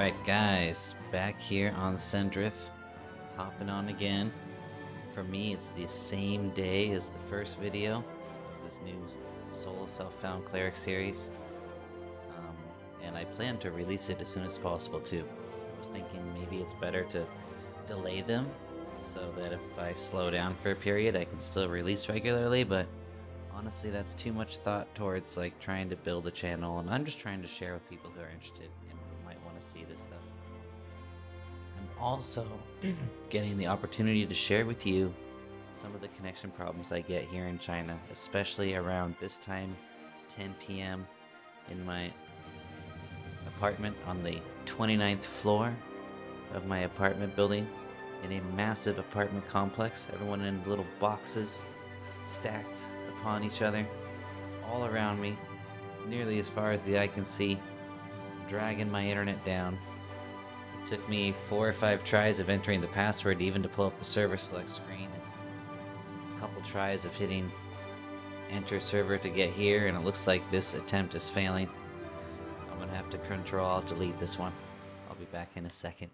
Alright guys, back here on Sendrith, hopping on again. For me, it's the same day as the first video of this new solo self-found cleric series. Um, and I plan to release it as soon as possible too. I was thinking maybe it's better to delay them so that if I slow down for a period I can still release regularly, but honestly that's too much thought towards like trying to build a channel, and I'm just trying to share with people who are interested and who might want to see this stuff. I'm also getting the opportunity to share with you some of the connection problems I get here in China, especially around this time, 10 p.m. in my apartment on the 29th floor of my apartment building in a massive apartment complex, everyone in little boxes stacked upon each other, all around me, nearly as far as the eye can see, dragging my internet down. It took me 4 or 5 tries of entering the password even to pull up the server select screen, and a couple tries of hitting enter server to get here, and it looks like this attempt is failing. I'm gonna have to Control-Alt-Delete this one. I'll be back in a second.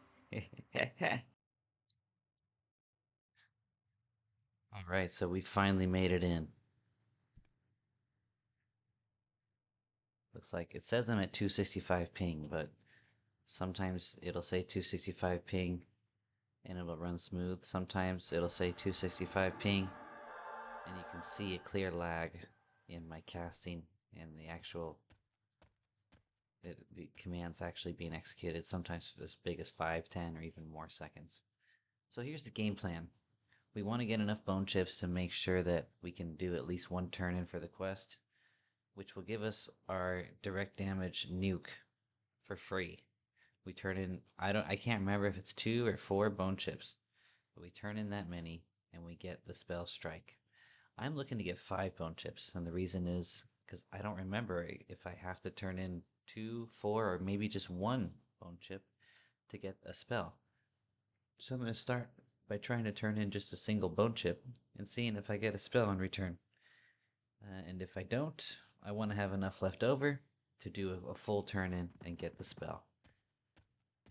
Alright, so we finally made it in. Looks like it says I'm at 265 ping, but sometimes it'll say 265 ping and it'll run smooth. Sometimes it'll say 265 ping and you can see a clear lag in my casting and the actual the commands actually being executed, sometimes as big as 5, 10, or even more seconds. So here's the game plan. We want to get enough bone chips to make sure that we can do at least one turn in for the quest, which will give us our direct damage nuke for free. We turn in, I can't remember if it's 2 or 4 bone chips, but we turn in that many and we get the spell strike. I'm looking to get 5 bone chips, and the reason is because I don't remember if I have to turn in 2, 4, or maybe just 1 bone chip to get a spell. So I'm going to start by trying to turn in just a single bone chip and seeing if I get a spell in return. And if I don't, I want to have enough left over to do a full turn in and get the spell.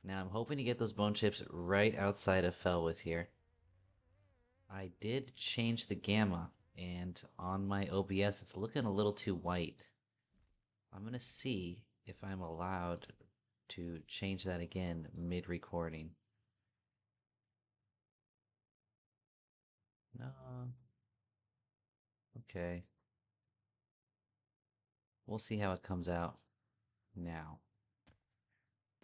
Now I'm hoping to get those bone chips right outside of Felwith here. I did change the gamma, and on my OBS it's looking a little too white. I'm gonna see if I'm allowed to change that again mid-recording. No. Okay. We'll see how it comes out now.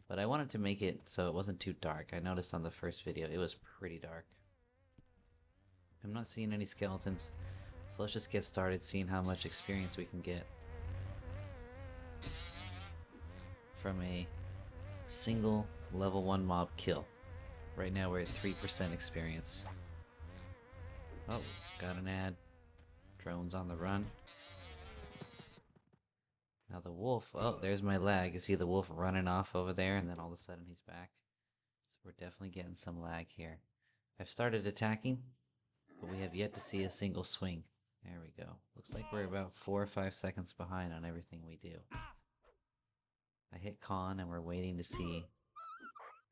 But I wanted to make it so it wasn't too dark. I noticed on the first video it was pretty dark. I'm not seeing any skeletons, so let's just get started seeing how much experience we can get from a single level 1 mob kill. Right now we're at 3% experience. Oh, got an ad. Drones on the run. Now the wolf, oh, there's my lag. You see the wolf running off over there, and then all of a sudden he's back. So we're definitely getting some lag here. I've started attacking, but we have yet to see a single swing. There we go. Looks like we're about 4 or 5 seconds behind on everything we do. I hit con and we're waiting to see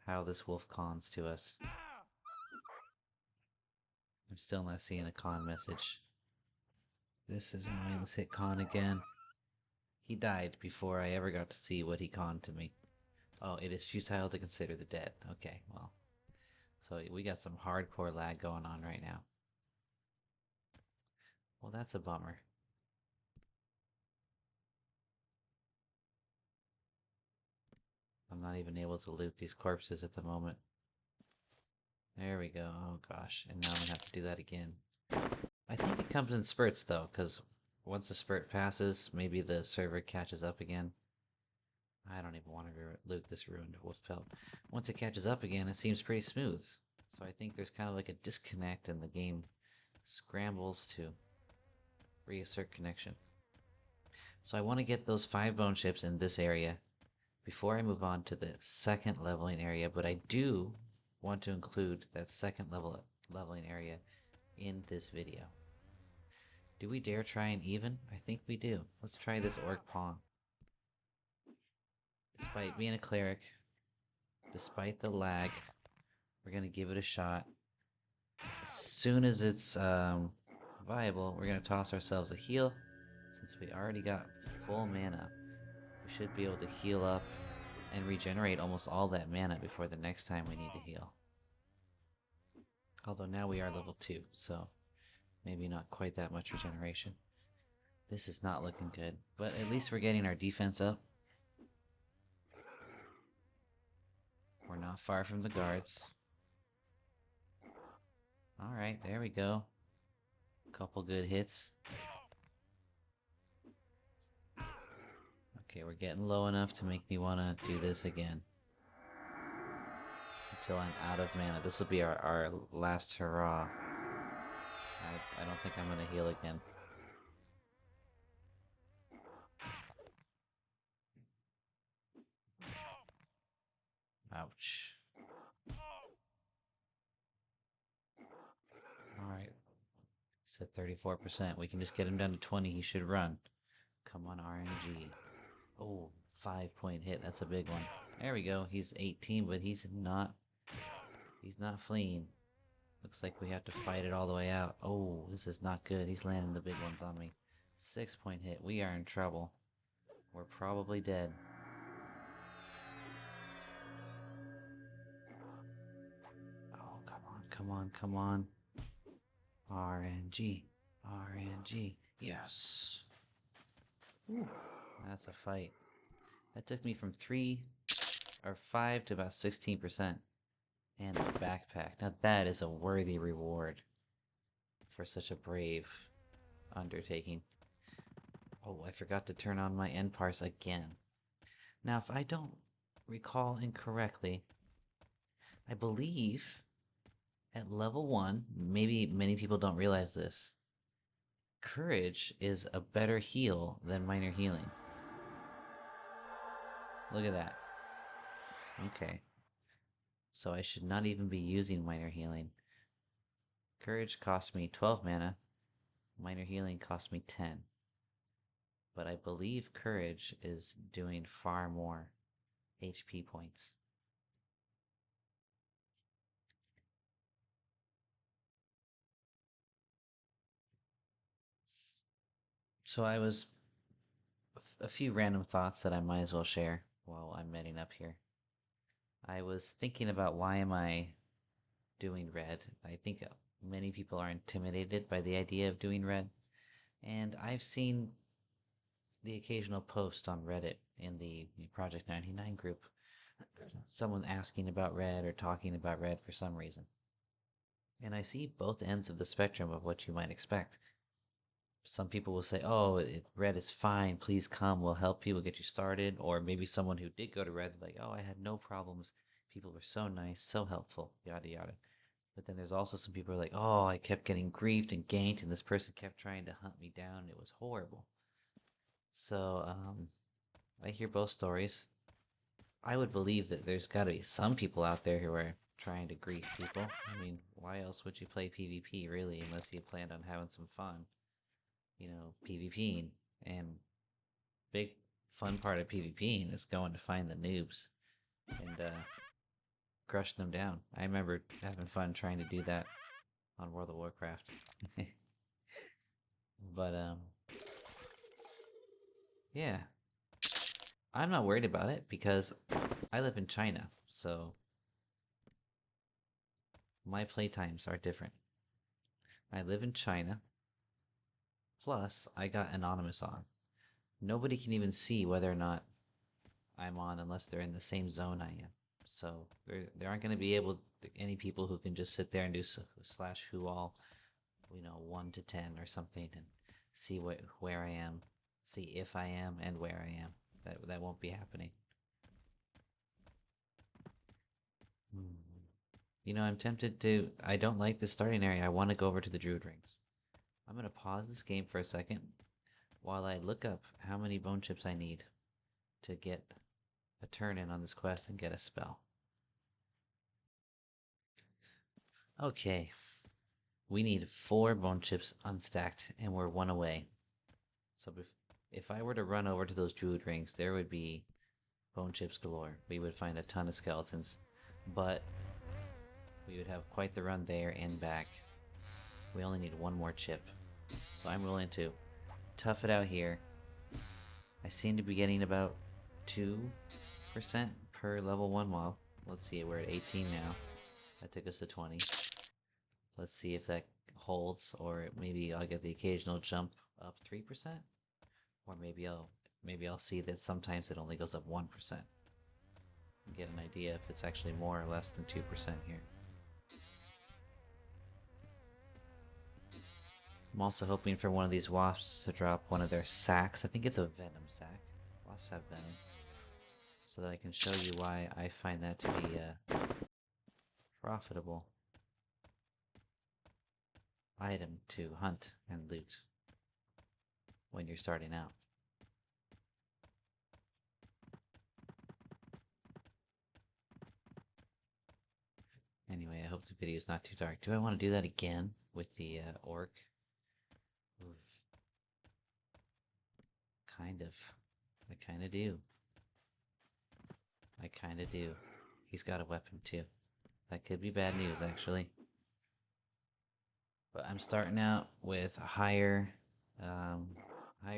how this wolf cons to us. I'm still not seeing a con message. This is annoying. Let's hit con again. He died before I ever got to see what he conned to me. Oh, it is futile to consider the dead. Okay, well. So we got some hardcore lag going on right now. Well, that's a bummer. I'm not even able to loot these corpses at the moment. There we go. Oh gosh, and now I'm gonna have to do that again. I think it comes in spurts though, because once the spurt passes, maybe the server catches up again. I don't even want to loot this ruined wolf pelt. Once it catches up again, it seems pretty smooth. So I think there's kind of like a disconnect and the game scrambles to reassert connection. So I want to get those 5 bone chips in this area before I move on to the second leveling area, but I do want to include that second leveling area in this video. Do we dare try an even? I think we do. Let's try this orc pawn. Despite being a cleric, despite the lag, we're gonna give it a shot. As soon as it's viable, we're gonna toss ourselves a heal. Since we already got full mana, we should be able to heal up and regenerate almost all that mana before the next time we need to heal. Although now we are level 2, so maybe not quite that much regeneration. This is not looking good, but at least we're getting our defense up. We're not far from the guards. Alright, there we go. Couple good hits. Okay, we're getting low enough to make me want to do this again. Until I'm out of mana. This will be our last hurrah. I don't think I'm going to heal again. Ouch. Alright. He's at 34%. We can just get him down to 20. He should run. Come on, RNG. Oh, 5-point hit. That's a big one. There we go. He's 18, but he's not fleeing. Looks like we have to fight it all the way out. Oh, this is not good. He's landing the big ones on me. 6-point hit. We are in trouble. We're probably dead. Oh, come on, come on, come on. RNG. RNG. Yes. Ooh, that's a fight. That took me from 5 to about 16%. And a backpack. Now that is a worthy reward for such a brave undertaking. Oh, I forgot to turn on my end parse again. Now, if I don't recall incorrectly, I believe at level 1, maybe many people don't realize this, Courage is a better heal than Minor Healing. Look at that. Okay. So I should not even be using Minor Healing. Courage cost me 12 mana. Minor Healing cost me 10. But I believe Courage is doing far more HP points. So a few random thoughts that I might as well share while I'm metting up here. I was thinking about why am I doing red. I think many people are intimidated by the idea of doing red. And I've seen the occasional post on Reddit in the Project 99 group, someone asking about red or talking about red for some reason. And I see both ends of the spectrum of what you might expect. Some people will say, oh, red is fine, please come, we'll help you, we'll get you started. Or maybe someone who did go to red, like, oh, I had no problems, people were so nice, so helpful, yada yada. But then there's also some people who are like, oh, I kept getting griefed and ganked, and this person kept trying to hunt me down, and it was horrible. So, I hear both stories. I would believe that there's got to be some people out there who are trying to grief people. I mean, why else would you play PvP, really, unless you planned on having some fun? You know, PvPing. And big fun part of PvPing is going to find the noobs and crushing them down. I remember having fun trying to do that on World of Warcraft. But, yeah. I'm not worried about it because I live in China, so my playtimes are different. I live in China, plus I got Anonymous on. Nobody can even see whether or not I'm on unless they're in the same zone I am. So there aren't going to be any people who can just sit there and do slash who all, 1 to 10 or something and see where I am, see if I am and where I am. That won't be happening. I'm tempted to. I don't like the starting area. I want to go over to the Druid Rings. I'm going to pause this game for a second while I look up how many bone chips I need to get a turn in on this quest and get a spell. Okay. We need 4 bone chips unstacked, and we're 1 away. So if I were to run over to those Druid Rings, there would be bone chips galore. We would find a ton of skeletons, but we would have quite the run there and back. We only need one more chip, so I'm willing to tough it out here. I seem to be getting about 2% per level 1 mob. Let's see, we're at 18 now. That took us to 20. Let's see if that holds, or maybe I'll get the occasional jump up 3%, or maybe I'll see that sometimes it only goes up 1%. Get an idea if it's actually more or less than 2% here. I'm also hoping for one of these wasps to drop one of their sacs. I think it's a venom sac. Wasps have venom. So that I can show you why I find that to be profitable item to hunt and loot when you're starting out. Anyway, I hope the video is not too dark. Do I want to do that again with the orc? Oof. Kind of. I kind of do. I kind of do. He's got a weapon too. That could be bad news, actually. But I'm starting out with higher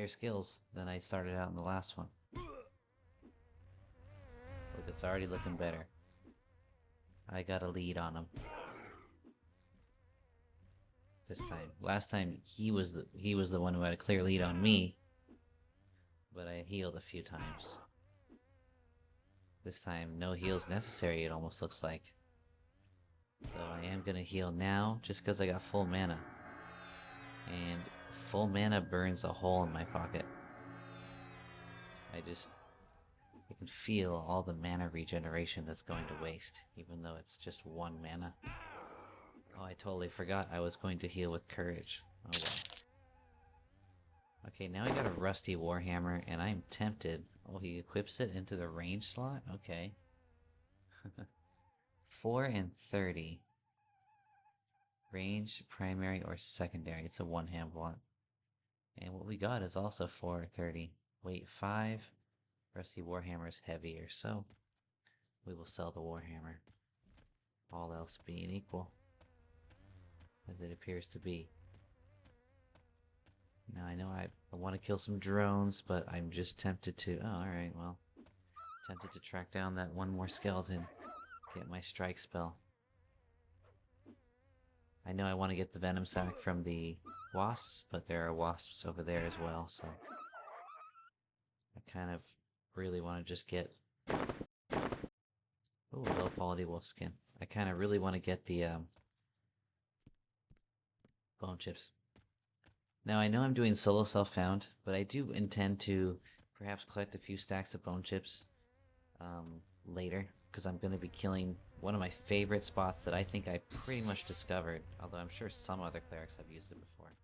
skills than I started out in the last one. Look, it's already looking better. I got a lead on him this time. Last time he was the one who had a clear lead on me, but I healed a few times. This time, no heals necessary, it almost looks like. Though I am gonna heal now, just because I got full mana. And full mana burns a hole in my pocket. I can feel all the mana regeneration that's going to waste, even though it's just 1 mana. Oh, I totally forgot I was going to heal with courage. Oh well. Okay, now I got a rusty warhammer, and I'm tempted. Oh, he equips it into the range slot? Okay. 4 and 30. Range, primary, or secondary. It's a one-hand block. And what we got is also 4 or 30. Weight 5. Rusty warhammer is heavier, so we will sell the warhammer. All else being equal, as it appears to be. Now I know I want to kill some drones, but I'm just tempted to... Oh, alright, well. Tempted to track down that one more skeleton. Get my strike spell. I know I want to get the Venom Sac from the wasps, but there are wasps over there as well, so... I kind of really want to just get... Ooh, low quality wolf skin. I kind of really want to get the bone chips. Now I know I'm doing solo self-found, but I do intend to perhaps collect a few stacks of bone chips later, because I'm going to be killing one of my favorite spots that I think I pretty much discovered, although I'm sure some other clerics have used it before,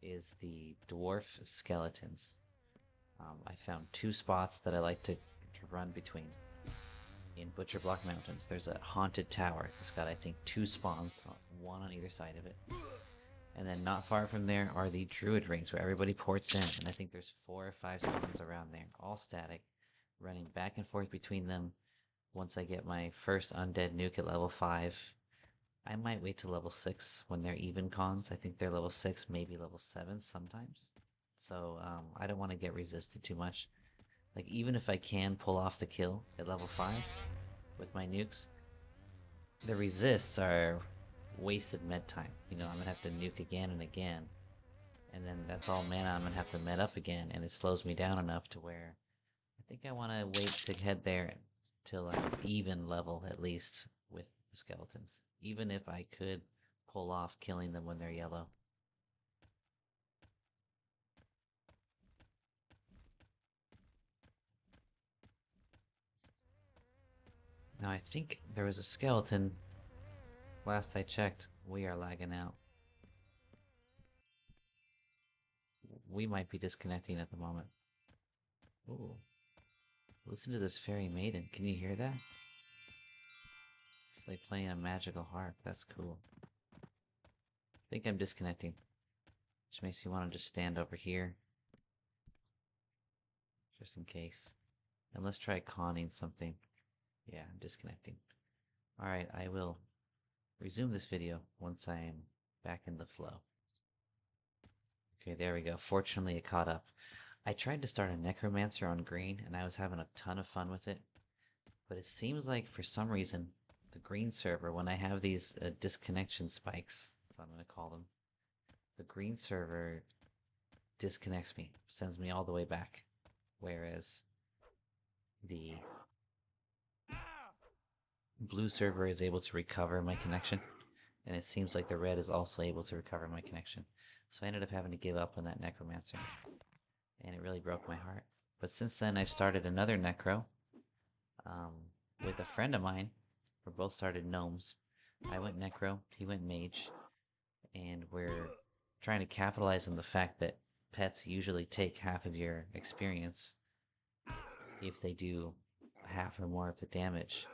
is the dwarf skeletons. I found 2 spots that I like to run between. In Butcher Block Mountains, there's a haunted tower. It's got, I think, 2 spawns, 1 on either side of it. And then not far from there are the druid rings where everybody ports in, and I think there's 4 or 5 spawns around there, all static, running back and forth between them. Once I get my first undead nuke at level 5, I might wait till level 6 when they're even cons. I think they're level 6, maybe level 7 sometimes. So I don't want to get resisted too much. Like, even if I can pull off the kill at level 5 with my nukes, the resists are wasted med time. You know, I'm gonna have to nuke again and again, and then that's all mana I'm gonna have to med up again, and it slows me down enough to where I think I want to wait to head there till I'm even level, at least, with the skeletons, even if I could pull off killing them when they're yellow. Now I think there was a skeleton. Last I checked, we are lagging out. We might be disconnecting at the moment. Ooh. Listen to this fairy maiden. Can you hear that? It's like playing a magical harp. That's cool. I think I'm disconnecting. Which makes me want to just stand over here. Just in case. And let's try conning something. Yeah, I'm disconnecting. Alright, I will resume this video once I am back in the flow. Okay, there we go. Fortunately, it caught up. I tried to start a necromancer on green, and I was having a ton of fun with it. But it seems like, for some reason, the green server, when I have these disconnection spikes, so I'm going to call them, the green server disconnects me, sends me all the way back. Whereas the blue server is able to recover my connection, and it seems like the red is also able to recover my connection. So I ended up having to give up on that necromancer, and it really broke my heart. But since then, I've started another necro um, with a friend of mine. We both started gnomes. I went necro, he went mage, and we're trying to capitalize on the fact that pets usually take half of your experience if they do half or more of the damage.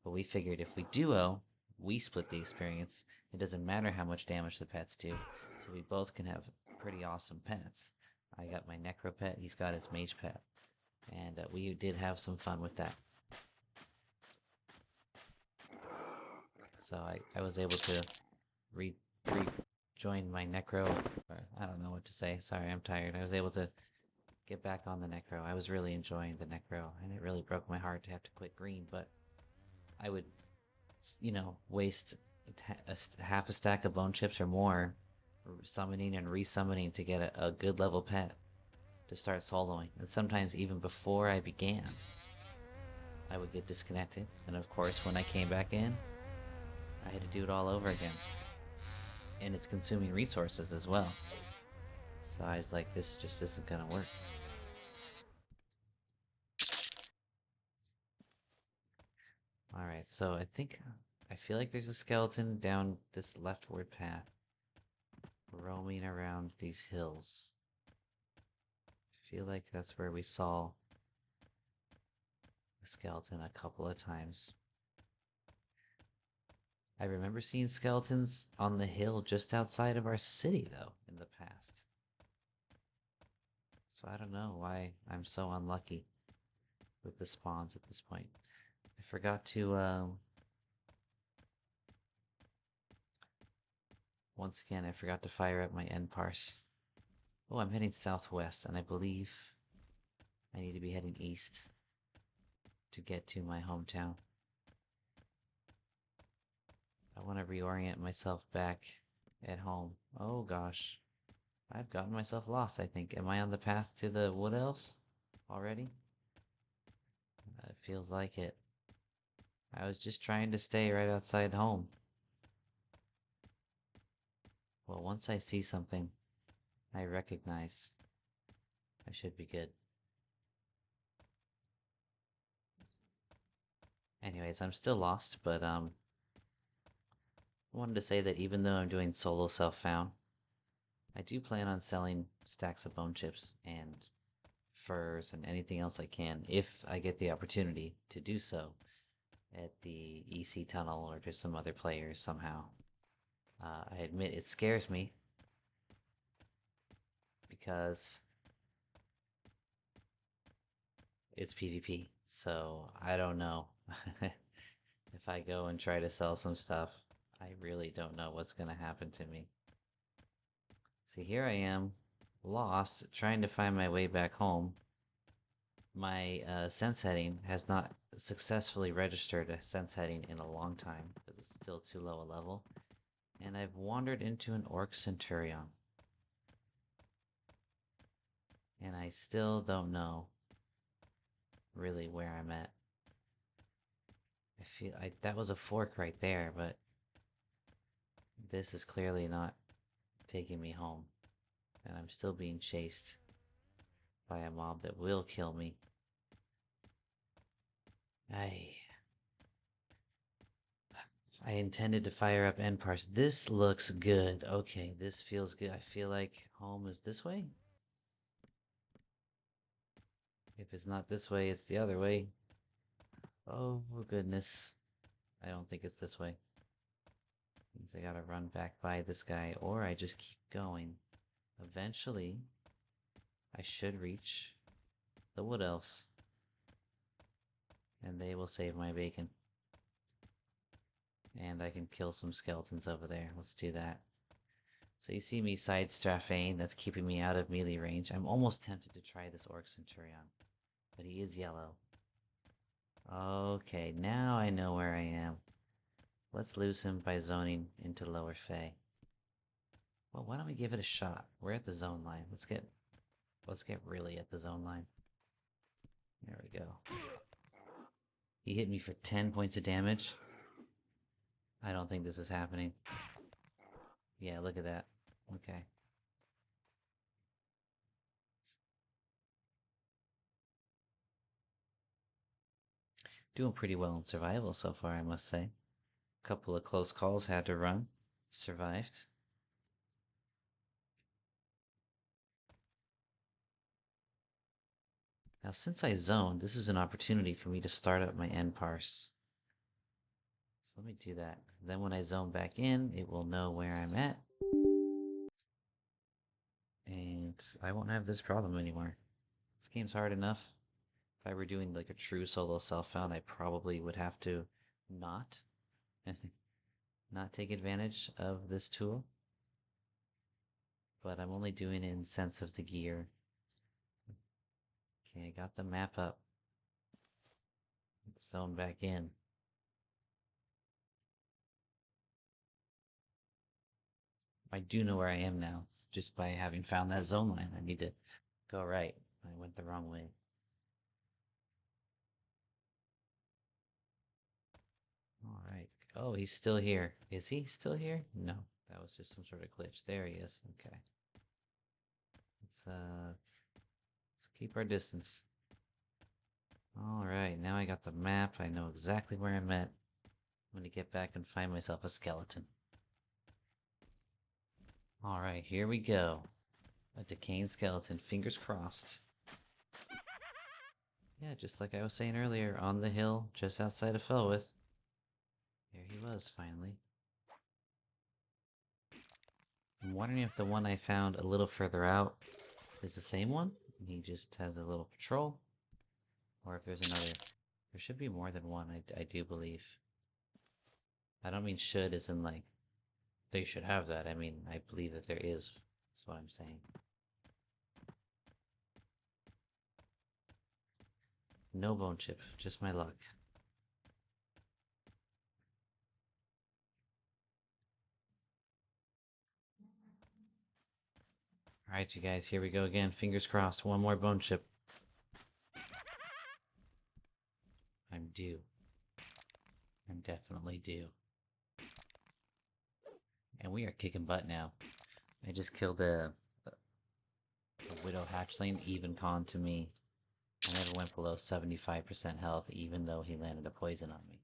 But we figured if we duo, we split the experience. It doesn't matter how much damage the pets do, so we both can have pretty awesome pets. I got my necro pet, he's got his mage pet, and we did have some fun with that. So I was able to rejoin my necro, or I don't know what to say, sorry, I'm tired. I was able to get back on the necro. I was really enjoying the necro, and it really broke my heart to have to quit green, but I would, waste half a stack of bone chips or more summoning and resummoning to get a good level pet to start soloing. And sometimes even before I began, I would get disconnected. And of course, when I came back in, I had to do it all over again. And it's consuming resources as well. So I was like, this just isn't gonna work. Alright, so I feel like there's a skeleton down this leftward path, roaming around these hills. I feel like that's where we saw the skeleton a couple of times. I remember seeing skeletons on the hill just outside of our city, though, in the past. So I don't know why I'm so unlucky with the spawns at this point. I forgot to, once again, I forgot to fire up my end parse. Oh, I'm heading southwest, and I believe I need to be heading east to get to my hometown. I want to reorient myself back at home. Oh gosh. I've gotten myself lost, I think. Am I on the path to the wood elves already? It feels like it. I was just trying to stay right outside home. Well, once I see something I recognize, I should be good. Anyways, I'm still lost, but I wanted to say that even though I'm doing solo self-found, I do plan on selling stacks of bone chips and furs and anything else I can if I get the opportunity to do so at the EC tunnel or to some other players somehow. I admit it scares me because it's PvP, so I don't know. If I go and try to sell some stuff, I really don't know what's gonna happen to me. See, here I am, lost, trying to find my way back home. My sense heading has not successfully registered a sense heading in a long time, because it's still too low a level. And I've wandered into an Orc Centurion. And I still don't know really where I'm at. I feel that was a fork right there, but this is clearly not taking me home. And I'm still being chased by a mob that will kill me. I intended to fire up end parse. This looks good. Okay, this feels good. I feel like home is this way. If it's not this way, it's the other way. Oh goodness. I don't think it's this way. Means I gotta run back by this guy, or I just keep going. Eventually, I should reach the wood elves. and they will save my bacon. And I can kill some skeletons over there. Let's do that. So you see me side strafing, that's keeping me out of melee range. I'm almost tempted to try this Orc Centurion, but he is yellow. Okay, now I know where I am. Let's lose him by zoning into Lower Fey. Well, why don't we give it a shot? We're at the zone line. Let's get really at the zone line. There we go. He hit me for 10 points of damage. I don't think this is happening. Yeah, look at that. Okay. Doing pretty well in survival so far, I must say. Couple of close calls had to run. Survived. Now, since I zoned, this is an opportunity for me to start up my end parse. So let me do that. Then when I zone back in, it will know where I'm at. And I won't have this problem anymore. This game's hard enough. If I were doing like a true solo self-found, I probably would have to not take advantage of this tool. But I'm only doing it in sense of the gear. Okay, I got the map up. Let's zone back in. I do know where I am now, just by having found that zone line. I need to go right. I went the wrong way. Alright. Oh, he's still here. Is he still here? No, that was just some sort of glitch. There he is. Okay. Let's keep our distance. Alright, now I got the map. I know exactly where I'm at. I'm gonna get back and find myself a skeleton. Alright, here we go. A decaying skeleton. Fingers crossed. Yeah, just like I was saying earlier, on the hill just outside of Felwith. There he was, finally. I'm wondering if the one I found a little further out is the same one. He just has a little patrol. Or if there's another. There should be more than one, I do believe. I don't mean should as in like, they should have that. I mean, I believe that there is. That's what I'm saying. No bone chip, just my luck. Alright, you guys, here we go again. Fingers crossed. One more bone chip. I'm due. I'm definitely due. And we are kicking butt now. I just killed a Widow Hatchling, even con to me. I never went below 75% health, even though he landed a poison on me.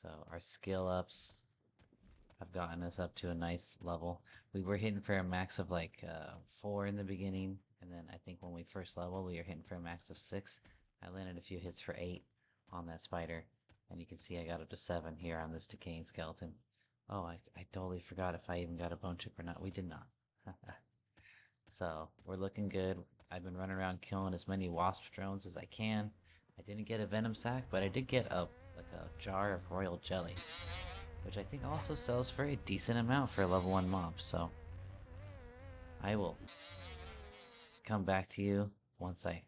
So our skill ups have gotten us up to a nice level. We were hitting for a max of like 4 in the beginning, and then I think when we first leveled, we were hitting for a max of 6. I landed a few hits for 8 on that spider, and you can see I got up to 7 here on this decaying skeleton. Oh, I totally forgot if I even got a bone chip or not. We did not. So, we're looking good. I've been running around killing as many wasp drones as I can. I didn't get a Venom Sac, but I did get a jar of royal jelly, which I think also sells for a decent amount for a level 1 mob, so I will come back to you once I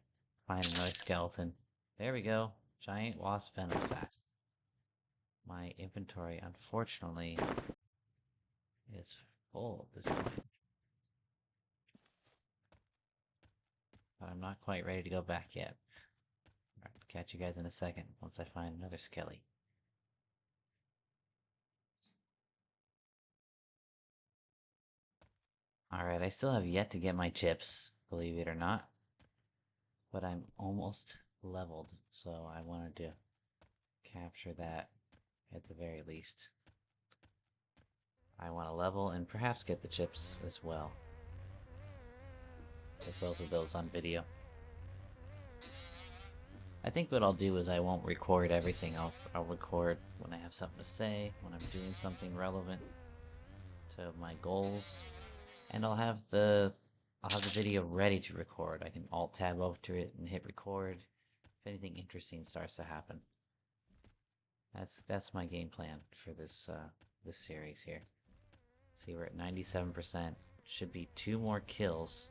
find another skeleton. There we go. Giant wasp Venom Sac. My inventory, unfortunately, is full at this point. But I'm not quite ready to go back yet. Alright, catch you guys in a second once I find another skelly. Alright, I still have yet to get my chips, believe it or not. But I'm almost leveled, so I wanted to capture that at the very least. I want to level and perhaps get the chips as well. Get both of those on video. I think what I'll do is I won't record everything. I'll record when I have something to say, when I'm doing something relevant to my goals, and I'll have the video ready to record. I can alt tab over to it and hit record. anything interesting starts to happen. That's my game plan for this this series here. See, we're at 97%. Should be 2 more kills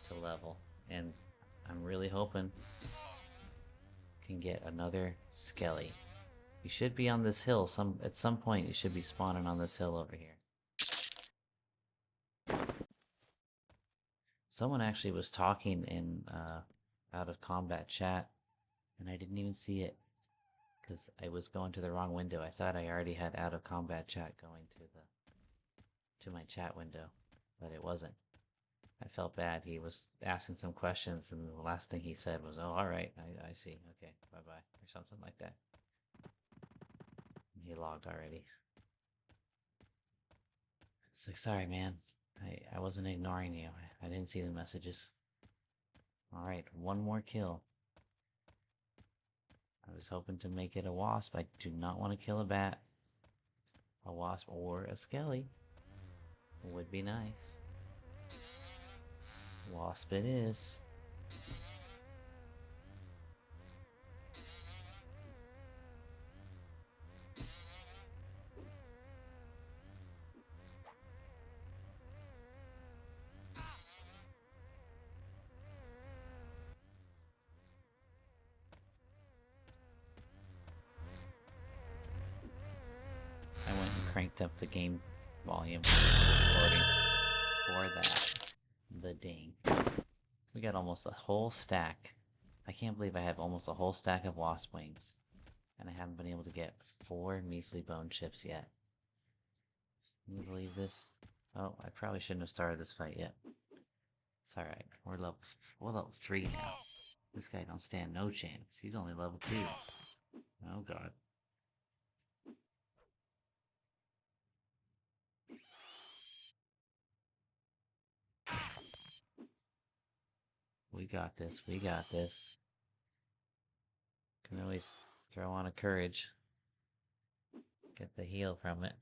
to level, and I'm really hoping can get another Skelly. You should be on this hill. At some point, you should be spawning on this hill over here. Someone actually was talking in out of combat chat, and I didn't even see it because I was going to the wrong window. I thought I already had out of combat chat going to my chat window, but it wasn't. I felt bad. He was asking some questions, and the last thing he said was, "Oh, all right, I see. Okay, bye-bye," or something like that. And he logged already. It's like, sorry, man. I wasn't ignoring you. I didn't see the messages. All right, 1 more kill. I was hoping to make it a wasp. I do not want to kill a bat. A wasp or a skelly would be nice. Wasp it is. I went and cranked up the game volume recording for that. The ding. We got almost a whole stack. I can't believe I have almost a whole stack of wasp wings. And I haven't been able to get 4 measly bone chips yet. Can you believe this? Oh, I probably shouldn't have started this fight yet. It's alright. We're level 3 now. This guy don't stand no chance. He's only level 2. Oh god. We got this. We got this. Can always throw on a courage. Get the heal from it.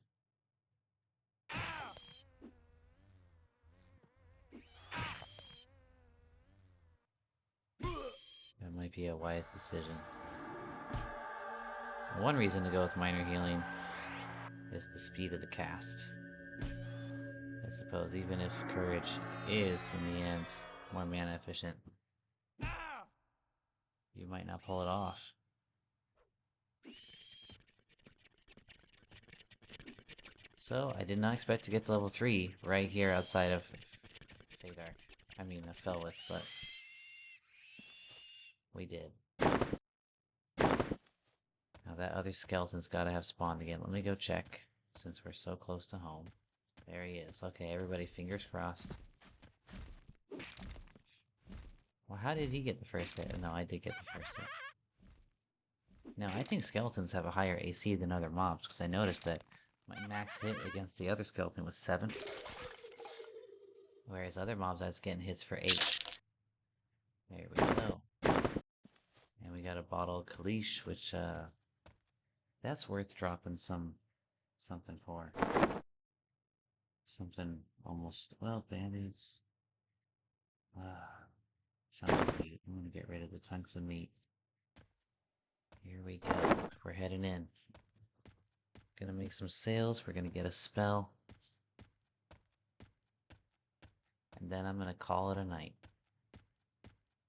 That might be a wise decision. One reason to go with minor healing is the speed of the cast. I suppose even if courage is, in the end, more mana efficient, you might not pull it off. So, I did not expect to get to level 3 right here outside of Fadark. I mean, Felwith, but we did. Now that other skeleton's gotta have spawned again. Let me go check, since we're so close to home. There he is. Okay, everybody, fingers crossed. Well, how did he get the first hit? No, I did get the first hit. Now, I think skeletons have a higher AC than other mobs, because I noticed that my max hit against the other skeleton was 7. Whereas other mobs I was getting hits for 8. There we go. And we got a bottle of Kalish, which, that's worth dropping something for. Something almost, well, bandits. Something meat. I'm gonna get rid of the chunks of meat. Here we go. We're heading in. Gonna make some sales. We're gonna get a spell. And then I'm gonna call it a night.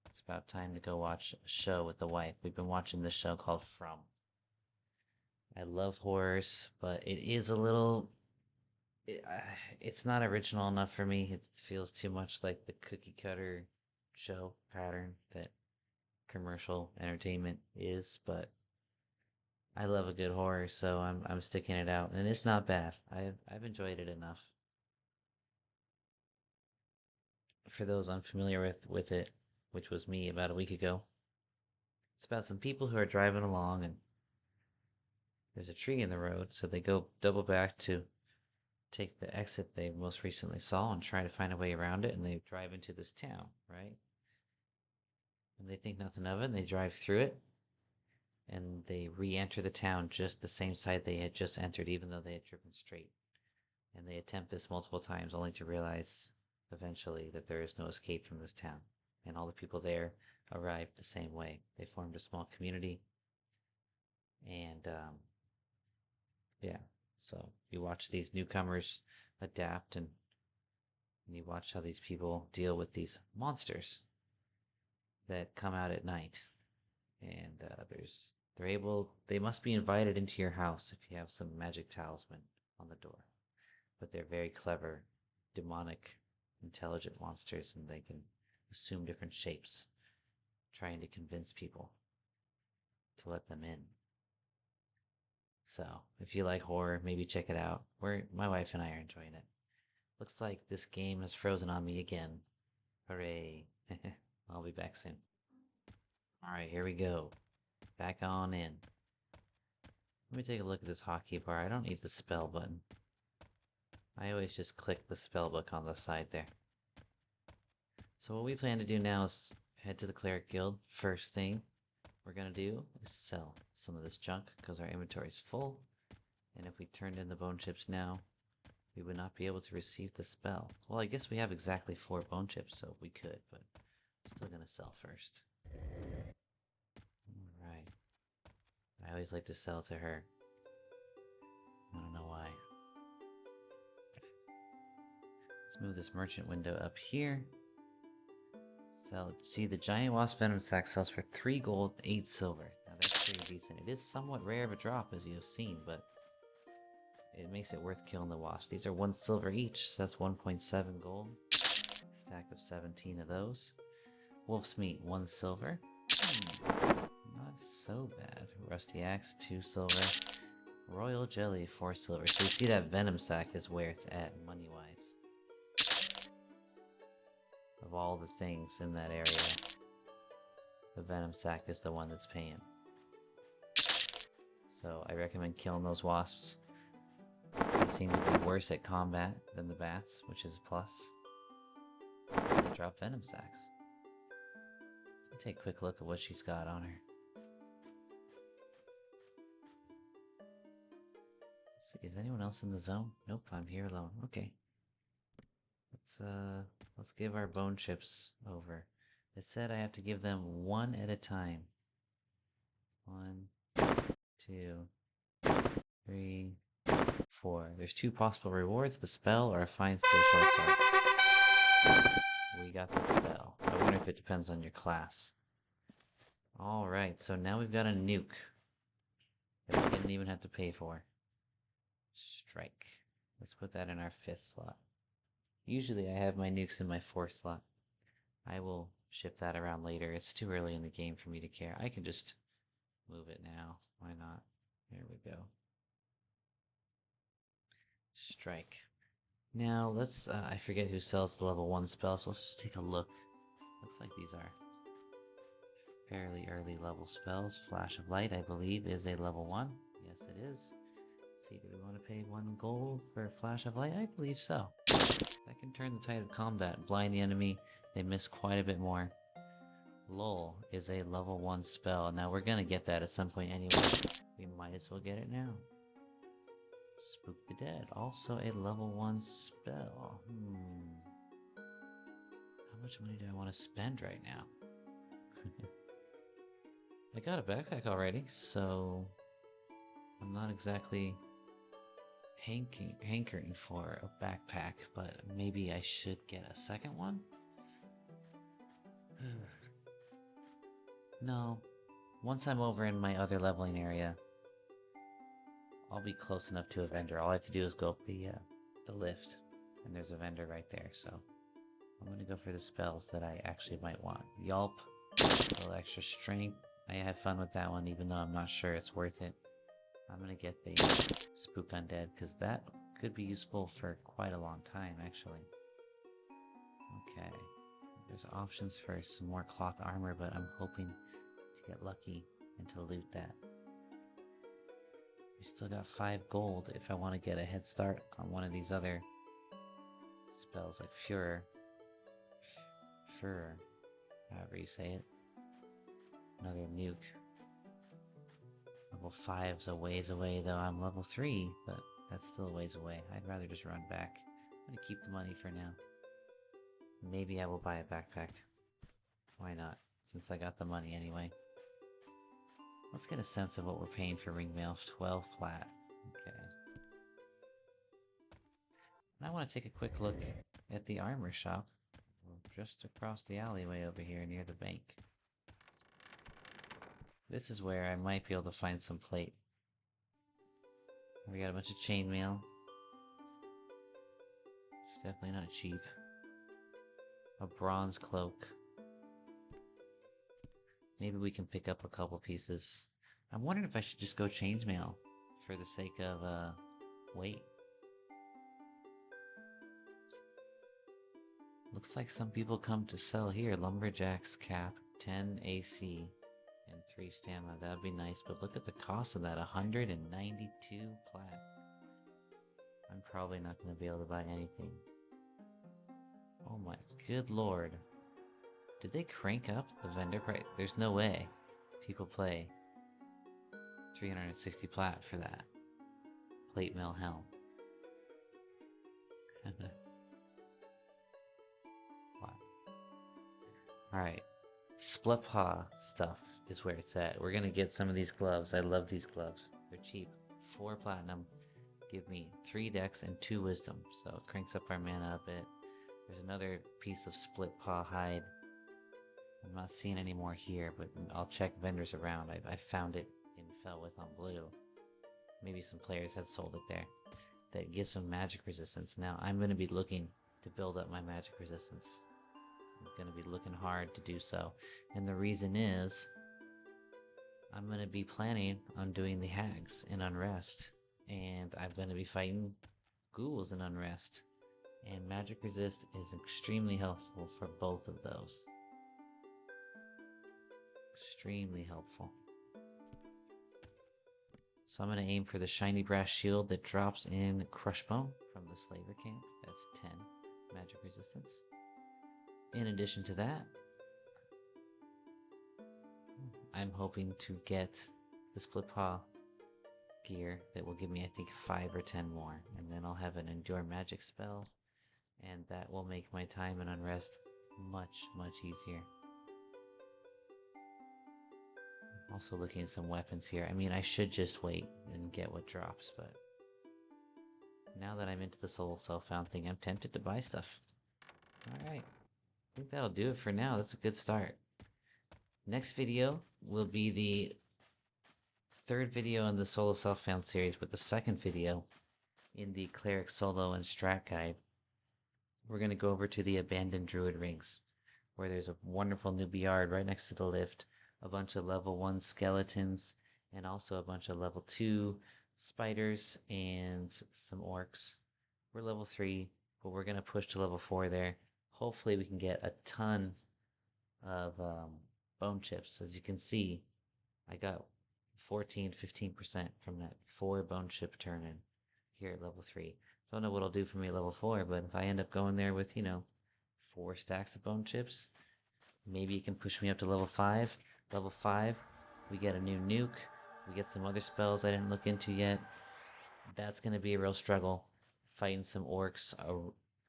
It's about time to go watch a show with the wife. We've been watching this show called From. I love horrors, but it is a little... it's not original enough for me. It feels too much like the cookie cutter show pattern that commercial entertainment is, but I love a good horror, so I'm sticking it out, and it's not bad. I've enjoyed it enough. For those unfamiliar with it, which was me about a week ago, it's about some people who are driving along, and there's a tree in the road, so they go double back to take the exit they most recently saw and try to find a way around it, and they drive into this town, right? And they think nothing of it, and they drive through it, and they re-enter the town just the same side they had just entered, even though they had driven straight. And they attempt this multiple times, only to realize eventually that there is no escape from this town. And all the people there arrived the same way. They formed a small community, and yeah, so you watch these newcomers adapt, and you watch how these people deal with these monsters that come out at night. And they must be invited into your house if you have some magic talisman on the door. But they're very clever, demonic, intelligent monsters, and they can assume different shapes, trying to convince people to let them in. So, if you like horror, maybe check it out. My wife and I are enjoying it. Looks like this game has frozen on me again. Hooray. I'll be back soon. Alright, here we go. Back on in. Let me take a look at this hotkey bar. I don't need the spell button. I always just click the spell book on the side there. So what we plan to do now is head to the Cleric Guild. First thing we're gonna do is sell some of this junk because our inventory is full. And if we turned in the bone chips now, we would not be able to receive the spell. Well, I guess we have exactly 4 bone chips, so we could, but I'm still gonna sell first. Alright. I always like to sell to her. I don't know why. Let's move this merchant window up here. Sell. See, the giant wasp venom sac sells for 3 gold, 8 silver. Now that's pretty decent. It is somewhat rare of a drop, as you have seen, but it makes it worth killing the wasp. These are 1 silver each, so that's 1.7 gold. Stack of 17 of those. Wolf's meat, 1 silver. Not so bad. Rusty axe, 2 silver. Royal jelly, 4 silver. So you see that venom sac is where it's at money-wise. Of all the things in that area, the venom sac is the one that's paying. So I recommend killing those wasps. They seem to be worse at combat than the bats, which is a plus. And they drop venom sacs. Let's take a quick look at what she's got on her. Let's see, is anyone else in the zone? Nope, I'm here alone. Okay. Let's give our bone chips over. It said I have to give them 1 at a time. 1, 2, 3, 4. There's 2 possible rewards, the spell or a fine steel short sword. We got the spell. I wonder if it depends on your class. Alright, so now we've got a nuke that we didn't even have to pay for. Strike. Let's put that in our 5th slot. Usually I have my nukes in my 4th slot. I will shift that around later. It's too early in the game for me to care. I can just move it now. Why not? There we go. Strike. Now let's, I forget who sells the level 1 spells, so let's just take a look. Looks like these are fairly early level spells. Flash of Light, I believe, is a level 1. Yes, it is. Let's see, do we want to pay 1 gold for Flash of Light? I believe so. That can turn the tide of combat, blind the enemy, they miss quite a bit more. Lull is a level 1 spell. Now we're gonna get that at some point anyway. We might as well get it now. Spook the Dead, also a level 1 spell. How much money do I want to spend right now? I got a backpack already, so I'm not exactly hankering for a backpack, but maybe I should get a second one? No. Once I'm over in my other leveling area, I'll be close enough to a vendor. All I have to do is go up the lift, and there's a vendor right there, so I'm gonna go for the spells that I actually might want. Yelp, a little extra strength. I have fun with that one, even though I'm not sure it's worth it. I'm gonna get the Spook Undead, because that could be useful for quite a long time, actually. Okay. There's options for some more cloth armor, but I'm hoping to get lucky and to loot that. We still got 5 gold if I want to get a head start on one of these other spells, like Furor, however you say it. Another nuke. Level 5's a ways away, though I'm level 3, but that's still a ways away. I'd rather just run back. I'm gonna keep the money for now. Maybe I will buy a backpack. Why not? since I got the money anyway. Let's get a sense of what we're paying for ring mail. 12 plat. Okay. And I want to take a quick look at the armor shop just across the alleyway over here near the bank. This is where I might be able to find some plate. We got a bunch of chainmail. It's definitely not cheap. A bronze cloak. Maybe we can pick up a couple pieces. I'm wondering if I should just go chainmail for the sake of weight. Looks like some people come to sell here. Lumberjack's cap, 10 AC, and 3 stamina. That would be nice, but look at the cost of that. 192 plat. I'm probably not going to be able to buy anything. Oh my good lord. Did they crank up the vendor price? There's no way people pay 360 plat for that. Plate mill helm. Wow. Alright. Split paw stuff is where it's at. We're gonna get some of these gloves. I love these gloves. They're cheap. 4 platinum. Give me 3 dex and 2 wisdom. So it cranks up our mana a bit. There's another piece of split paw hide. I'm not seeing any more here, but I'll check vendors around. I found it in Felwith on Blue. Maybe some players had sold it there. That gives them magic resistance. Now I'm going to be looking to build up my magic resistance. I'm going to be looking hard to do so. And the reason is, I'm going to be planning on doing the hags in Unrest. And I'm going to be fighting ghouls in Unrest. And magic resist is extremely helpful for both of those. Extremely helpful. So I'm going to aim for the shiny brass shield that drops in Crushbone from the Slaver camp. That's 10 magic resistance. In addition to that, I'm hoping to get the split paw gear that will give me, I think, 5 or 10 more. And then I'll have an endure magic spell, and that will make my time in Unrest much, much easier. Also looking at some weapons here. I mean, I should just wait and get what drops, but now that I'm into the soul self-found thing, I'm tempted to buy stuff. Alright, I think that'll do it for now. That's a good start. Next video will be the 3rd video in the solo self-found series, with the 2nd video in the Cleric solo and strat guide. We're going to go over to the abandoned druid rings, where there's a wonderful newbie yard right next to the lift, a bunch of level 1 skeletons, and also a bunch of level 2 spiders and some orcs. We're level 3, but we're going to push to level 4 there. Hopefully we can get a ton of bone chips. As you can see, I got 14-15% from that 4 bone chip turn-in here at level 3. Don't know what it'll do for me at level 4, but if I end up going there with, 4 stacks of bone chips, maybe it can push me up to level 5. Level 5, we get a new nuke. We get some other spells I didn't look into yet. That's going to be a real struggle, fighting some orcs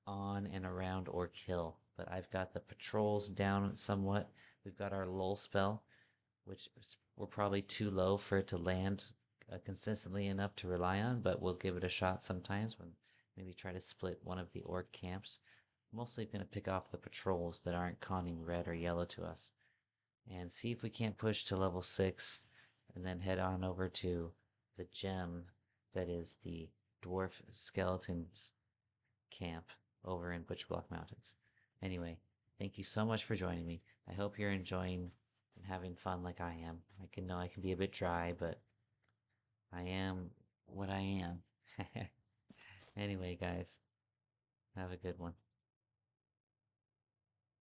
on and around Orc Hill. But I've got the patrols down somewhat. We've got our lull spell, which we're probably too low for it to land consistently enough to rely on, but we'll give it a shot sometimes when maybe try to split one of the orc camps. Mostly going to pick off the patrols that aren't conning red or yellow to us, and see if we can't push to level 6 and then head on over to the gem that is the dwarf skeletons camp over in Butcherblock Mountains. Anyway, thank you so much for joining me. I hope you're enjoying and having fun like I am. I know I can be a bit dry, but I am what I am. Anyway, guys, have a good one.